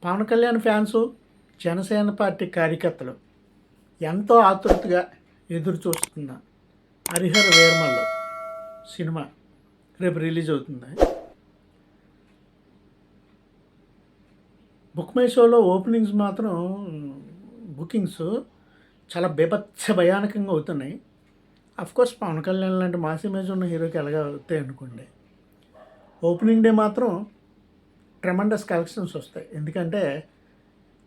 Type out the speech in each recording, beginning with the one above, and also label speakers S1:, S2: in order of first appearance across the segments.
S1: Pawan Kalyan fans, Janasena party కార్యకర్తలు ఎంతో ఆతృతగా ఎదురు చూస్తున్న హరిహర వీరమల్లు సినిమా రేపు రిలీజ్ అవుతుంది. బుక్ మై షోలో ఓపెనింగ్స్ మాత్రం బుకింగ్స్ చాలా బీభత్స భయానకంగా అవుతున్నాయి. కోర్స్ పవన్ కళ్యాణ్ లాంటి మాస్ ఇమేజ్ ఉన్న హీరోకి ఎలాగ అవుతాయి అనుకోండి. ఓపెనింగ్ డే మాత్రం ట్రెమండస్ కలెక్షన్స్ వస్తాయి. ఎందుకంటే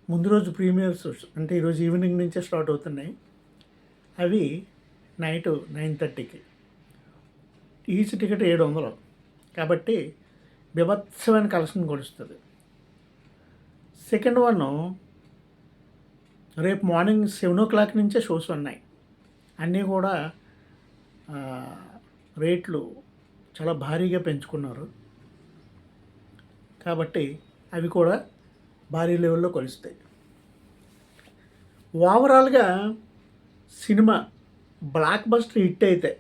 S1: ముందు రోజు ప్రీమియర్స్ అంటే ఈరోజు ఈవినింగ్ నుంచే స్టార్ట్ అవుతున్నాయి. అవి నైట్ 9:30కి ఈచ్ టికెట్ 700. కాబట్టి బీభత్సమైన కలెక్షన్ కొడుస్తుంది. సెకండ్ వన్ రేపు మార్నింగ్ 7 నుంచే షోస్ ఉన్నాయి. అన్నీ కూడా రేట్లు చాలా భారీగా పెంచుకున్నారు. కాబట్టి అవి కూడా భారీ లెవెల్లో కొలుస్తాయి. ఓవరాల్గా సినిమా బ్లాక్ బస్టర్ హిట్ అయితే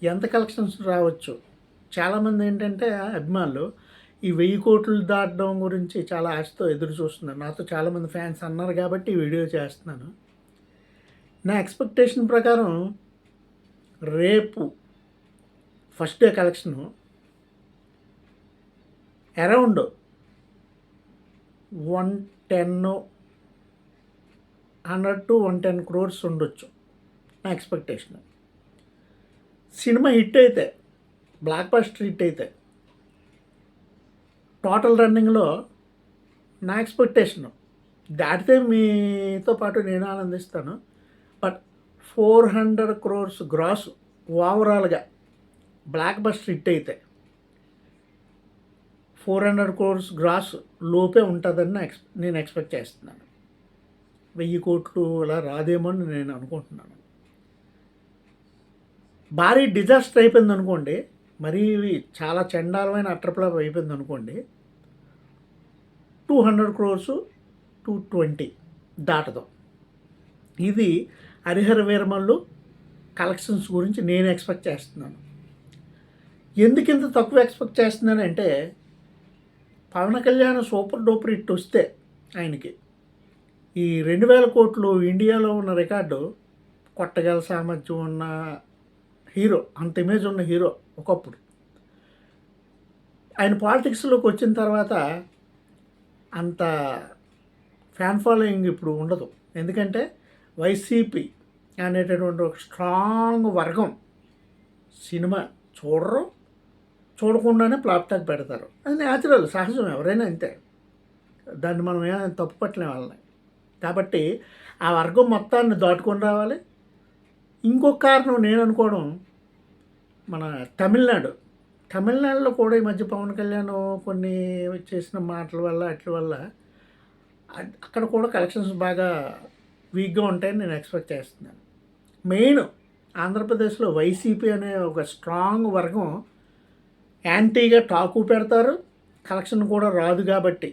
S1: ఎంత కలెక్షన్స్ రావచ్చు. చాలామంది ఏంటంటే అభిమానులు ఈ 1000 కోట్లు దాటడం గురించి చాలా ఆశతో ఎదురు చూస్తున్నారు. నాతో చాలామంది ఫ్యాన్స్ అన్నారు కాబట్టి ఈ వీడియో చేస్తున్నాను. నా ఎక్స్పెక్టేషన్ ప్రకారం రేపు first day collection around 100 to 110 crores ఉండొచ్చు నా ఎక్స్పెక్టేషన్. సినిమా హిట్ అయితే, బ్లాక్ బస్టర్ హిట్ అయితే టోటల్ రన్నింగ్లో నా ఎక్స్పెక్టేషను దాటితే మీతో పాటు నేను ఆనందిస్తాను. బట్ 400 crores గ్రాస్ ఓవరాల్గా బ్లాక్ బస్టర్ హిట్ అయితే 400 crores గ్రాస్ లోపే ఉంటుందని నేను ఎక్స్పెక్ట్ చేస్తున్నాను. 1000 కోట్లు అలా రాదేమో అని నేను అనుకుంటున్నాను. భారీ డిజాస్టర్ అయిపోయింది అనుకోండి, మరీ చాలా చండాలమైన అట్రప్లాప్ అయిపోయింది అనుకోండి, 200 crores 220 దాటదు. ఇది హరిహర వీరమల్లు కలెక్షన్స్ గురించి నేను ఎక్స్పెక్ట్ చేస్తున్నాను. ఎందుకు ఇంత తక్కువ ఎక్స్పెక్ట్ చేస్తున్నానంటే, Pawan Kalyan super duper hit వస్తే ఆయనకి ఈ 2000 కోట్లు ఇండియాలో ఉన్న రికార్డు కొట్టగల సామర్థ్యం ఉన్న హీరో, అంత ఇమేజ్ ఉన్న హీరో ఒకప్పుడు. ఆయన పాలిటిక్స్లోకి వచ్చిన తర్వాత అంత ఫ్యాన్ ఫాలోయింగ్ ఇప్పుడు ఉండదు. ఎందుకంటే వైసీపీ అనేటటువంటి ఒక స్ట్రాంగ్ వర్గం సినిమా చూడకుండానే ఫ్లాప్ టాక్ పెడతారు. అది న్యాచురల్, సహజం, ఎవరైనా అంతే. దాన్ని మనం ఏమైనా తప్పు పట్టలేం వాళ్ళని. కాబట్టి ఆ వర్గం మొత్తాన్ని దాటుకొని రావాలి. ఇంకొక కారణం నేను అనుకోవడం, మన తమిళనాడులో కూడా ఈ మధ్య పవన్ కళ్యాణ్ కొన్ని చేసిన మాటల వల్ల అట్ల వల్ల అక్కడ కూడా కలెక్షన్స్ బాగా వీక్గా ఉంటాయని నేను ఎక్స్పెక్ట్ చేస్తున్నాను. మెయిన్ ఆంధ్రప్రదేశ్లో వైసీపీ అనే ఒక స్ట్రాంగ్ వర్గం యాంటీగా టాకు పెడతారు, కలెక్షన్ కూడా రాదు. కాబట్టి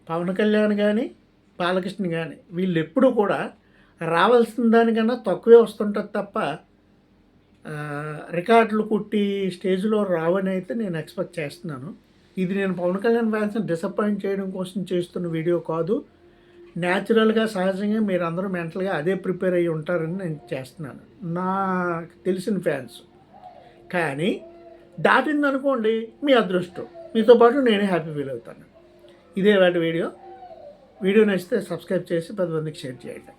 S1: పవన్ కళ్యాణ్ కానీ బాలకృష్ణ కానీ వీళ్ళు ఎప్పుడూ కూడా రావాల్సిన దానికన్నా తక్కువే వస్తుంటుంది తప్ప రికార్డులు కుట్టి స్టేజ్లో రావని అయితే నేను ఎక్స్పెక్ట్ చేస్తున్నాను. ఇది నేను పవన్ కళ్యాణ్ ఫ్యాన్స్ని డిసప్పాయింట్ చేయడం కోసం చేస్తున్న వీడియో కాదు. న్యాచురల్గా, సహజంగా మీరు అందరూ మెంటల్గా అదే ప్రిపేర్ అయ్యి ఉంటారని నేను చేస్తున్నాను, నాకు తెలిసిన ఫ్యాన్స్. కానీ దాటిందనుకోండి మీ అదృష్టం, మీతో పాటు నేనే హ్యాపీ ఫీల్ అవుతాను. ఇదే వాటి వీడియో నచ్చితే సబ్స్క్రైబ్ చేసి 10 మందికి షేర్ చేయండి.